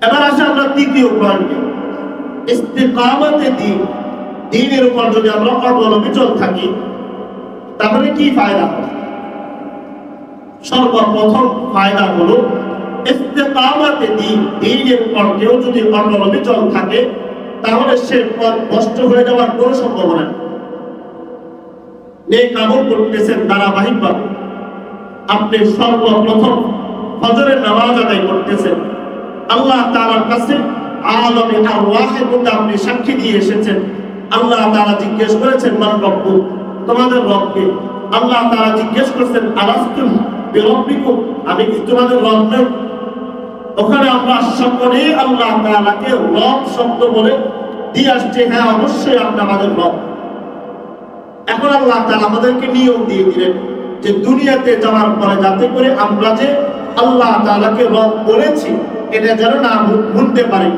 এবার আসে আমরা 3য় পয়েন্টে, ইস্তিকামাতে দ্বীন। দ্বীনের উপর যদি আমরা অটল অবিচল থাকি তাহলে কি ফায়দা হবে? সর্বপ্রথম ফায়দা হলো ইস্তেকামাতে দ্বীনের উপর কেউ যদি অটল অবিচল থাকে তাহলে সে পথ নষ্ট হয়ে যাওয়ার কোনো সম্ভাবনা নেই। নেক আমল করতেছেন ধারাবাহিকভাবে, আপনি সর্বপ্রথম ফজরের নামাজ আদায় করতেছেন, আল্লাহ তাআলার কাছে আলমে আরওয়াহের মধ্যে আপনি সাক্ষী দিয়ে এসেছেন। আল্লাহ তাআলা জিজ্ঞেস করেছেন মান রব্বুক, তোমাদের রবকে। আল্লাহ তাআলা জিজ্ঞেস করেছেন আলাস্তু বিরব্বিকুম, আমি কি তোমাদের রব নই? ওখানে আমরা সকলেই আল্লাহ তাআলাকে রব শব্দ বলে দিয়ে আসছে, হ্যাঁ অবশ্যই আপনি আমাদের রব। এখন আল্লাহ তাআলা আমাদেরকে নিয়ম দিয়ে দিলেন যে দুনিয়াতে যাওয়ার পরে যাতে করে আমরা যে আল্লাহ তাআলাকে রব বলেছি এটা যেন না ভুলতে পারি।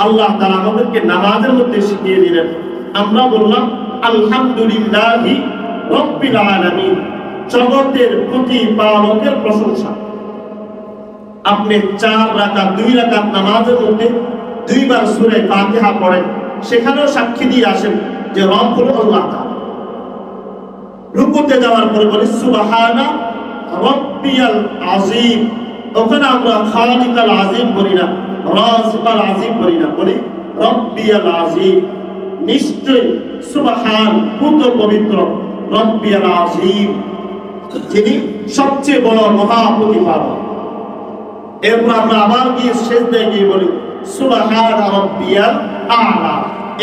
আল্লাহ তাআলা আমাদেরকে নামাজের মধ্যে শিখিয়ে দিলেন। আমরা বললাম আলহামদুলিল্লাহি রাব্বিল আলামিন, জগতের প্রতিপালকের প্রশংসা। আপনি 4 রাকাত 2 রাকাত নামাজের মধ্যে 2 বার সূরা ফাতিহা পড়েন, সেখানেও সাক্ষী দিয়ে আসেন যে রব হলো আল্লাহ তাআলা। রুকুতে যাওয়ার পরে বলি সুবহানা রাব্বিয়াল আযীম, ওখানে আমরা খালিকাল আযীম বলি না, রাযিকাল আযীম বলি না, বলি রাব্বিয়াল আযীম। নিশ্চয় সুবহান পূর্ণ পবিত্র, রাব্বিয়াল আযীম যিনি সবচেয়ে বড় মহাপ্রতিপালক। এরপর আমরা আবার গিয়ে সেজদায় গিয়ে বলি সুবহান রাব্বিয়াল আ'লা।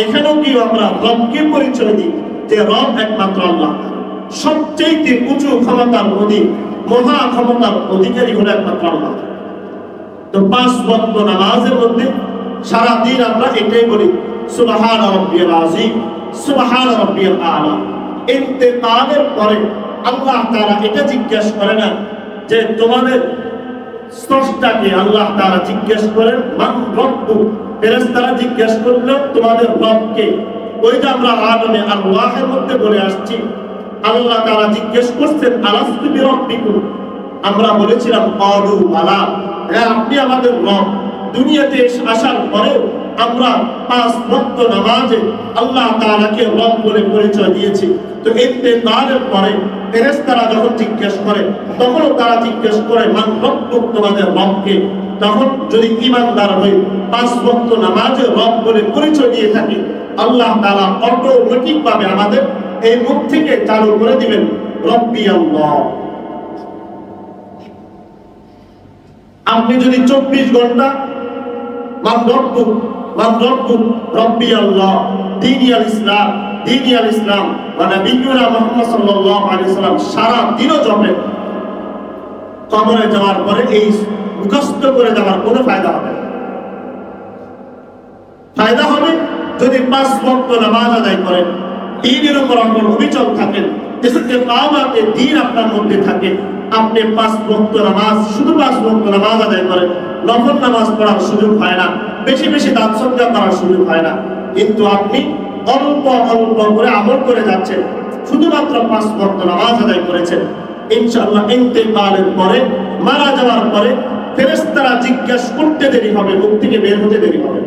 এখানেও কি আমরা রবকে পরিচয় দিই যে রব একমাত্র আল্লাহ, সবচেয়ে উঁচু ক্ষমতার অধিক, মহা ক্ষমতার অধিকারী হলো একমাত্র আল্লাহ। তো 5 ওয়াক্ত নামাজের মধ্যে সারা দিন আমরা এটাই বলি সুবহান রাব্বিয়াল আযীম, সুবহান রাব্বিয়াল আ'লা। ইন্তেকালের পরে আল্লাহ তাআলা এটা জিজ্ঞেস করে না যে তোমাদের স্রষ্টাকে, আল্লাহ তাআলা জিজ্ঞেস করেন মান রব্বুক। ফেরেশতারা জিজ্ঞেস করলো তোমাদের রবকে। ওই যে আমরা আলমে আরওয়াহের মধ্যে বলে আসছি, আল্লাহ তাআলা জিজ্ঞেস করছেন আলাস্তু বিরব্বিকুম। আমরা বলেছিলাম ক্বালু বালা, হ্যাঁ আপনি আমাদের রব। দুনিয়াতে আসার পরেও আমরা 5 ওয়াক্ত নামাজে আল্লাহ তাআলাকে রব বলে পরিচয় দিয়েছি। তো ইন্তেকালের পরে ফেরেশতারা যখন জিজ্ঞেস করে তখনও তারা জিজ্ঞেস করে মান রব্বুক, তোমাদের রবকে। তখন যদি ঈমানদার হই 5 ওয়াক্ত নামাজে রব বলে পরিচয় দিয়ে থাকি, আল্লাহ তাআলা অটোমেটিক ভাবে আমাদের এই মুখ থেকে চালু করে দিবেন রব্বি আল্লাহ। আপনি যদি 24 ঘন্টা মান রব্বুক রব্বি আল্লাহ, দীনিয়াল ইসলাম দীনিয়াল ইসলাম ওয়া নবিয়ুনা মুহাম্মদ সাল্লাল্লাহু আলাইহি ওয়াসাল্লাম সারা দিনও জপেন, কবরে যাওয়ার পরে এই মুখস্থ করে যাওয়ার কোনো ফায়দা হবে না। ফায়দা হবে যদি 5 ওয়াক্ত নামাজ আদায় করেন, দ্বীনের উপর অবিচল থাকেন, ইস্তেকামাতে দ্বীন আপনার মধ্যে থাকে। আপনি 5 ওয়াক্ত নামাজ, শুধু 5 ওয়াক্ত নামাজ আদায় করেন, নফল নামাজ পড়ার সুযোগ হয় না, বেশি বেশি দান সদকা করার সুযোগ হয় না, কিন্তু আপনি অল্প অল্প করে আমল করে যাচ্ছেন, শুধুমাত্র 5 ওয়াক্ত নামাজ আদায় করেছেন। ইনশাআল্লাহ ইন্তেকালের পরে, মারা যাওয়ার পরে ফেরেশতারা জিজ্ঞেস করতে দেরি হবে, মুখ থেকে বের হতে দেরি হবে।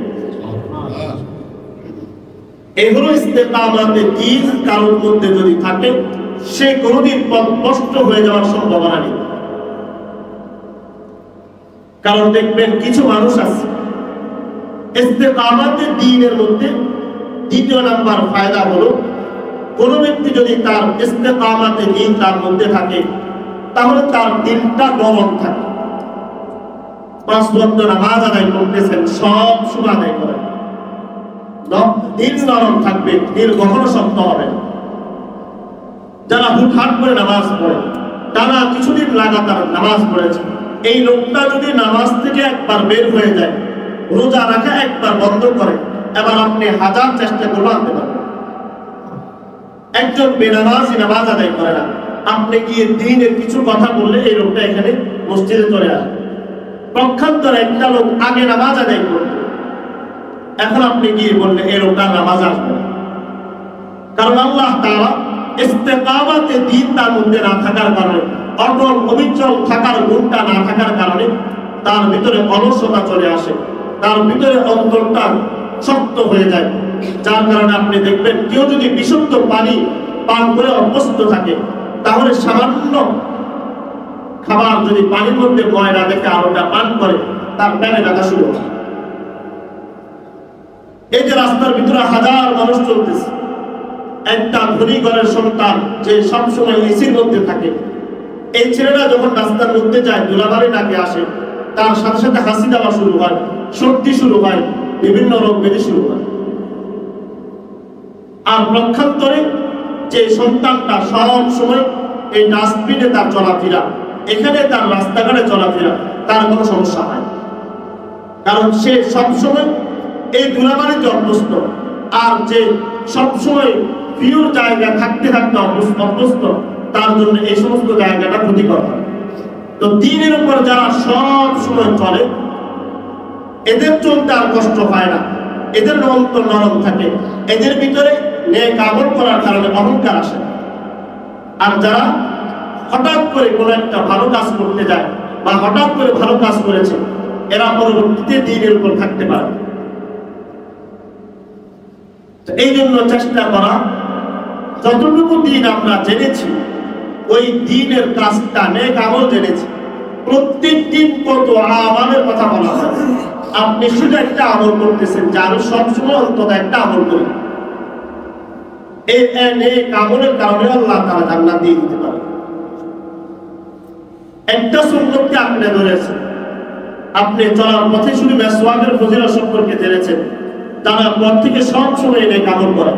এই হলো ইস্তেকামাতে দ্বীন। কারোর মধ্যে যদি থাকে সে কোনোদিন পথ নষ্ট হয়ে যাওয়ার সম্ভাবনা নেই। কারণ দেখবেন কিছু মানুষ আছে ইস্তেকামাতে দ্বীনের মধ্যে দ্বিতীয় নাম্বার ফায়দা হলো কোন ব্যক্তি যদি তার ইস্তেকামাতে দ্বীন তার মধ্যে থাকে তাহলে তার দিলটা নরম থাকে। 5 ওয়াক্ত নামাজ আদায় করতেছেন, সব সময় আদায় করেন, দিল নরম থাকবে, দিল কখনো শক্ত হবে না। যারা হুটহাট করে নামাজ পড়ে, টানা কিছুদিন লাগাতার নামাজ পড়েছে, এই লোকটা যদি নামাজ থেকে একবার বের হয়ে যায়, রোজা রাখা একবার বন্ধ করে, এবার আপনি 1000 চেষ্টা করলে আনতে পারবেন। একজন বেনামাজি নামাজ আদায় করে না, আপনি গিয়ে দ্বীনের কিছু কথা বললে এই লোকটা এখানে মসজিদে চলে আসে। পক্ষান্তরে একটা লোক আগে নামাজ আদায় করত, এখন আপনি গিয়ে বললে এই লোকটা নামাজ আসবে না। কারণ আল্লাহ তাআলা ইস্তেকামাতে দ্বীন তার মধ্যে না থাকার কারণে, অটল অবিচল থাকার গুণটা না থাকার কারণে তার ভিতরে অলসতা চলে আসে, তার ভিতরে অন্তরটা শক্ত হয়ে যায়, যার কারণে আপনি দেখবেন কেউ যদি বিশুদ্ধ পানি পান করে অভ্যস্ত থাকে, তাহলে সামান্য খাবার যদি পানির মধ্যে ময়লা দেখে আলোটা পান করে, তার প্যানে ব্যথা শুরু হয়। এই যে রাস্তার ভিতরে হাজার মানুষ চলতেছে, একটা ধনী ঘরের সন্তান যে সবসময় এসির মধ্যে থাকে, এই ছেলেরা যখন রাস্তার মধ্যে যায়, ধুলাবালি নাকে আসে, তার সাথে সাথে হাসি দেওয়া শুরু হয়, সর্দি শুরু হয়, বিভিন্ন রোগ ব্যাধি শুরু হয়। আর পক্ষান্তরে যে সন্তানটা সব সময় এই ডাস্টবিনে তার চলাফেরা, এখানে তার রাস্তাঘাটে চলাফেরা, তার কোনো সমস্যা হয়, কারণ সে সবসময় এই ধুলাবালিতে অভ্যস্ত। আর যে সবসময় পিওর জায়গা থাকতে থাকতে অভ্যস্ত, তার জন্য এই সমস্ত জায়গাটা ক্ষতিকর হয়। তো দিনের উপর যারা সব সময় চলে, এদের চলতে আর কষ্ট হয় না, এদের অন্তর নরম থাকে, এদের ভিতরে নেক আমল করার কারণে অহংকার আসে। আর যারা হঠাৎ করে কোনো একটা ভালো কাজ করতে যায় বা হঠাৎ করে ভালো কাজ করেছে, এরা পরবর্তীতে দিনের উপর থাকতে পারে। এই জন্য চেষ্টা করা, যতটুকু দিন আমরা জেনেছি, ওই দিনের কাজটা নেক আমল জেনেছি। প্রত্যেক দিন কত আমলের কথা বলা হয়, আপনি শুধু একটা আমল করতেছেন, যার সবসময় অন্তত একটা আমল করি, এই নেক আমলের কারণে আল্লাহ তাআলা জান্নাত দিয়ে দিতে পারে। একটা সুন্নতকে আপনি ধরেছেন, আপনি চলার পথে শুধু মেসওয়াকের ফজিলত সম্পর্কে জেনেছেন, জানার পর থেকে সব সময় নেক আমল করেন।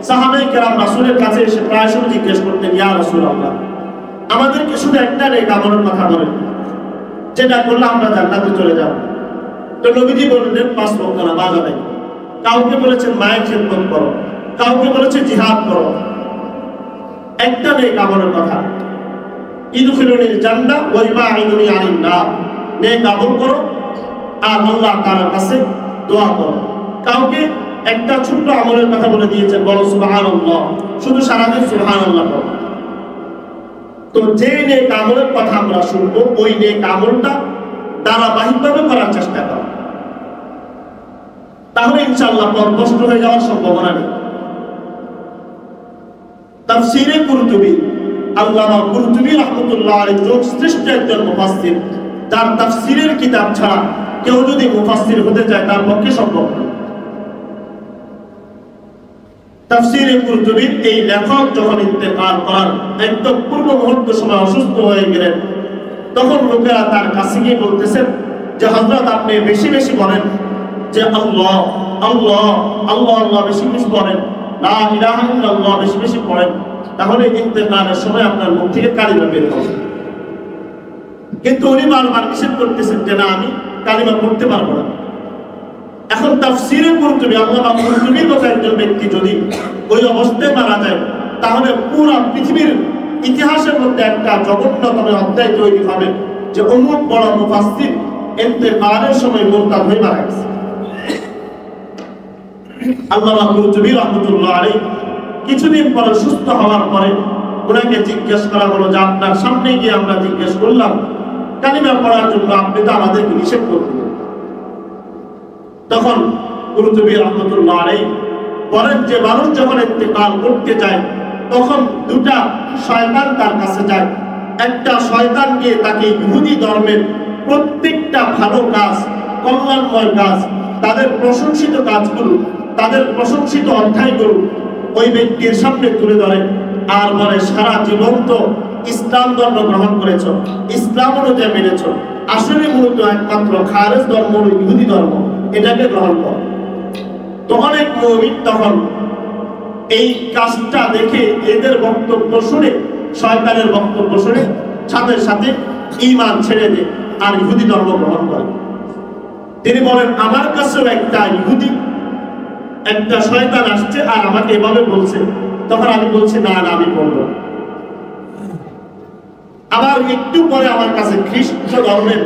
সাহাবায়ে কেরাম রাসূলের কাছে এসে প্রায় সময় জিজ্ঞেস করতেন, ইয়া রাসূলুল্লাহ, আমাদেরকে শুধু একটা নেক আমলের কথা বলেন, যেটা করলে আমরা জান্নাতে চলে যাব। তো নবীজি বললেন 5 ওয়াক্ত নামাজ আদায়। কাউকে বলেছেন মায়ের খেদমত করো, কাউকে বলেছে জিহাদ করো। একটা নেক আমলের কথা, ইদখিলুনিল জান্নাহ ওয়া ইবাঈদুনি আনিন নার, নেক আমল করো আর আল্লাহ তাআলার কাছে দোয়া করো। কাউকে একটা ছোট্ট আমলের কথা বলে দিয়েছেন, বলো সুবহানাল্লাহ, শুধু সারাদিন সুবহানাল্লাহ করো। তো যে নেক আমলের কথা আমরা শুনবো, ওই নেক আমলটা ধারাবাহিকভাবে করার চেষ্টা করো, তাহলে ইনশাআল্লাহ পথ নষ্ট হয়ে যাওয়ার সম্ভাবনা নেই। তাফসীরে কুরতুবী, আল্লামা কুরতুবী রাহমাতুল্লাহ আলাইহি শ্রেষ্ঠ একজন মুফাসসির, যার তাফসীরের কিতাব ছাড়া কেউ যদি মুফাসসির হতে চায় তার পক্ষে সম্ভব নয়। তাফসীরে কুরতুবীর এই লেখক যখন ইন্তেকাল করার একদম পূর্ব মুহূর্ত সময় অসুস্থ হয়ে গেলেন, তখন লোকেরা তার কাছে গিয়ে বলতেছেন যে হযরত, আপনি বেশি বেশি বলেন যে আল্লাহ আল্লাহ আল্লাহ আল্লাহ, বেশি বেশি বলেন, লা ইলাহা ইল্লাল্লাহ বেশি বেশি পড়েন, তাহলে ইন্তেকালের সময় আপনার মুখ থেকে কালিমা বের হবে। কিন্তু উনি বারবার নিষেধ করতেছেন যে না, আমি কালিমা পড়তে পারবো না। এখন তাফসীরে কুরতুবী, আল্লামা কুরতুবীর মতো একজন ব্যক্তি যদি ওই অবস্থায় মারা যায়, তাহলে পুরো পৃথিবীর ইতিহাসের মধ্যে একটা জঘন্যতম অধ্যায় তৈরি হবে যে অমুক বড় মুফাসসির ইন্তেকালের সময় মুরতাদ হয়ে মারা গেছে। আল্লামা কুরতুবী রাহমাতুল্লাহ আলাইহি কিছুদিন পরে সুস্থ হওয়ার পরে ওনাকে জিজ্ঞেস করা হলো যে আপনার সামনে গিয়ে আমরা জিজ্ঞেস করলাম কালিমা পড়ার জন্য, আপনি তো আমাদেরকে নিষেধ করলেন। তখন কুরতুবী রাহমাতুল্লাহ আলাইহি বলেন যে মানুষ যখন ইন্তেকাল করতে যায়, তখন দুটা শয়তান তার কাছে যায়। একটা শয়তান গিয়ে তাকে ইহুদি ধর্মের প্রত্যেকটা ভালো কাজ, কল্যাণময় কাজ, তাদের প্রশংসিত কাজগুলো, তাদের প্রশংসিত অধ্যায়গুলো ওই ব্যক্তির সামনে তুলে ধরে আর বলে, সারা জীবন তো ইসলাম ধর্ম গ্রহণ করেছ, ইসলাম অনুযায়ী মেনেছ, আসলে মূলত একমাত্র খারেজ ধর্ম হলো ইহুদি ধর্ম, এটাকে গ্রহণ কর। তো অনেক মুমিন তখন এই কাজটা দেখে, এদের বক্তব্য শুনে, শয়তানের বক্তব্য শুনে সাথে সাথে ঈমান ছেড়ে দেয় আর ইহুদি ধর্ম গ্রহণ করে। তিনি বলেন, আমার কাছেও একটা ইহুদি, একটা শয়তান আসছে আর আমাকে এভাবে বলছে, তখন আমি বলছি না না, আমি বলবো। আবার একটু পরে আমার কাছে খ্রিস্ট ধর্মের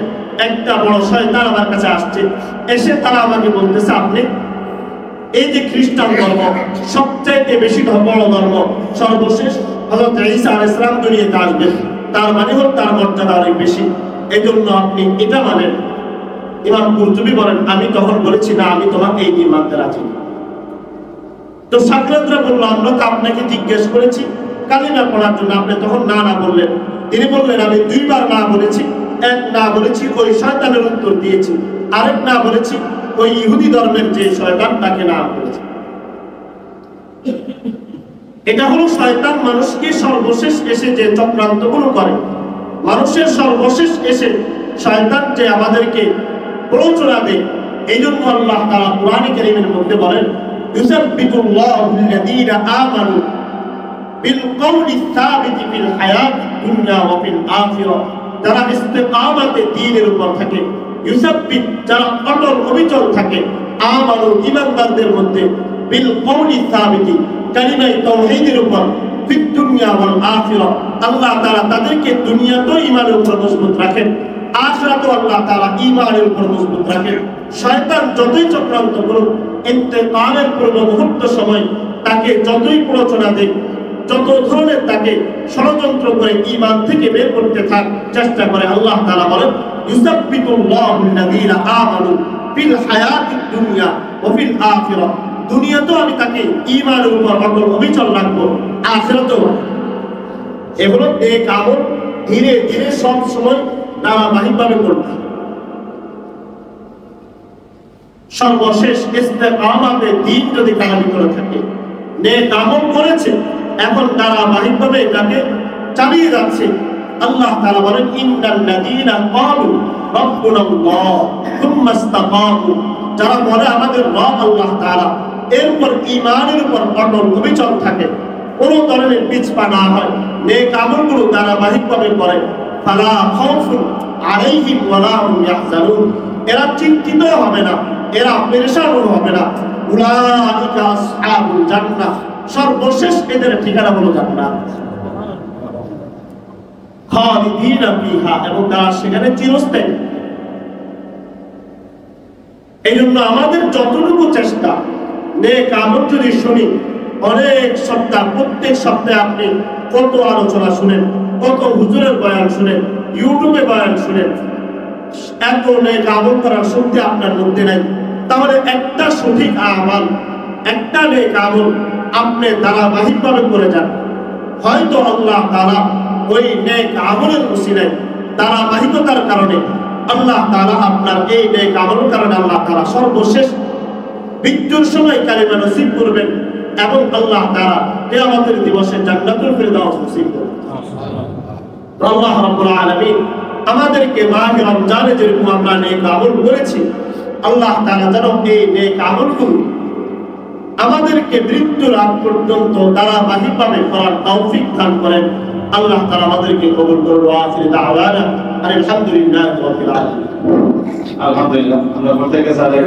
একটা বড় শয়তান আমার কাছে আসছে, এসে তারা আমাকে বলতেছে, আপনি এই যে খ্রিস্টান ধর্ম সবচাইতে বেশি বড় ধর্ম, সর্বশেষ হযরত ঈসা আলাইহিস সালাম দুনিয়াতে আসবেন, তার মানে হল তার মর্যাদা অনেক বেশি, এজন্য আপনি এটা মানেন। ইমাম কুরতুবী বলেন আমি তখন বলেছি না, আমি তোমাকে এই দিন মানতে রাজি। তো ছাত্ররা বলল আমরা তো আপনাকে জিজ্ঞেস করেছি কালিমা পড়ার জন্য, আপনি তখন না না বললেন। তিনি বললেন আমি দুইবার না বলেছি, এক না বলেছি ওই শয়তানের উত্তর দিয়েছি, আরেক না বলেছি ওই ইহুদি ধর্মের যে শয়তান তাকে না বলেছি। এটা হলো শয়তান মানুষকে সর্বশেষ এসে যে চক্রান্তগুলো করে, মানুষের সর্বশেষ এসে শয়তান যে আমাদেরকে প্ররোচনা দেয়। এই জন্য আল্লাহ তাআলা কুরআনে কারীমের মধ্যে বলেন ইউসাব্বিতুল্লাহু আল্লাযীনা আমানু বিল কওলি সাবিতি ফিল হায়াতিদ দুনিয়া ওয়া ফিল আখিরাহ, যারা ইস্তিকামাতে দ্বীনের উপর থাকে, ইউসাব্বিত যারা অটল অবিচল থাকে, আমানু ঈমানদারদের মধ্যে, বিল কওলি সাবিতি কালিমায়ে তাওহীদের উপর, ফিদ দুনিয়া ওয়াল আখিরাহ আল্লাহ তাআলা তাদেরকে দুনিয়াতেও ঈমানের উপর মজবুত রাখেন, আখিরাতেও আল্লাহ তাআলা ঈমানের উপর মজবুত রাখেন। শয়তান যতই চক্রান্ত করুক, ইন্তেকালের পূর্ব মুহূর্ত সময় তাকে যতই প্ররোচনা দেয়, যত ধরনের তাকে ষড়যন্ত্র করে ঈমান থেকে বের করতে চেষ্টা করে, আল্লাহ তাআলা বলেন ইউসাব্বিতুল্লাহু আল্লাযীনা আমানু ফিল হায়াতিদ দুনিয়া ওয়া ফিল আখিরাহ, দুনিয়াতেও আমি তাকে ঈমানের উপর অটল অবিচল রাখবো, আখিরাতেও। এগুলো নেক আমল ধীরে ধীরে সব সময় ধারাবাহিকভাবে করবে। সর্বশেষ ইস্তেকামাতে দ্বীন যদি তারা ভিতরে থাকে, নেক আমল করেছে, এখন ধারাবাহিকভাবে এটাকে চালিয়ে যাচ্ছে। আল্লাহ তাআলা বলেন ইন্নাল্লাযীনা ক্বালু রাব্বুনাল্লাহ সুম্মা ইসতাকামু, যারা বলে আমাদের রব আল্লাহ তাআলা, এরপর ঈমানের উপর অটল অবিচল থাকে, কোনো ধরনের পিছপা না হয়, নেক আমলগুলো ধারাবাহিকভাবে করে, ফালা খাউফুন আলাইহিম ওয়ালা হুম ইয়াহজানুন, এরা চিন্তিত হবে না, এরা পেরেশান হবে না। উলাইকা আসহাবুল জান্নাহ, সর্বশেষ এদের ঠিকানা হলো জান্নাত, খালিদিনা ফিহা, এবং তারা সেখানে চিরস্থায়ী। এই জন্য আমাদের যতটুকু চেষ্টা, নেক আমল যদি শুনি, অনেক সপ্তাহ, প্রত্যেক সপ্তাহে আপনি কত আলোচনা শুনেন, কত হুজুরের বয়ান শুনেন, ইউটিউবে বয়ান শুনেন, এত নেক আমল করার শক্তি আপনার মধ্যে নাই, তাহলে একটা সঠিক আমল, একটা নেক আমল আপনি ধারাবাহিকভাবে করে যান, হয়তো আল্লাহ তাআলা ওই নেক আমলের উসিলায়, ধারাবাহিকতার কারণে আল্লাহ তাআলা আপনার এই নেক আমলের কারণে আল্লাহ তাআলা সর্বশেষ মৃত্যুর সময় কালিমা নসিব করবেন, এবং আল্লাহ তাআলা কিয়ামতের দিবসে জান্নাতুল ফিরদাউস নসিব করবেন। আল্লাহ রাব্বুল আলামিন আমাদেরকে মাহে রমজানে যেরকম আমরা নেক আমল করেছি, আল্লাহ তাআলা যেন এই নেক আমলগুলো আমাদেরকে মৃত্যুর আগ পর্যন্ত ধারাবাহিকভাবে করার তৌফিক দান করেন। আল্লাহ তাআলা আমাদেরকে কবুল করুন। আখির দাওয়ানা আলহামদুলিল্লাহি রাব্বিল আলামিন। আলহামদুলিল্লাহ। আমরা প্রত্যেকে সাদা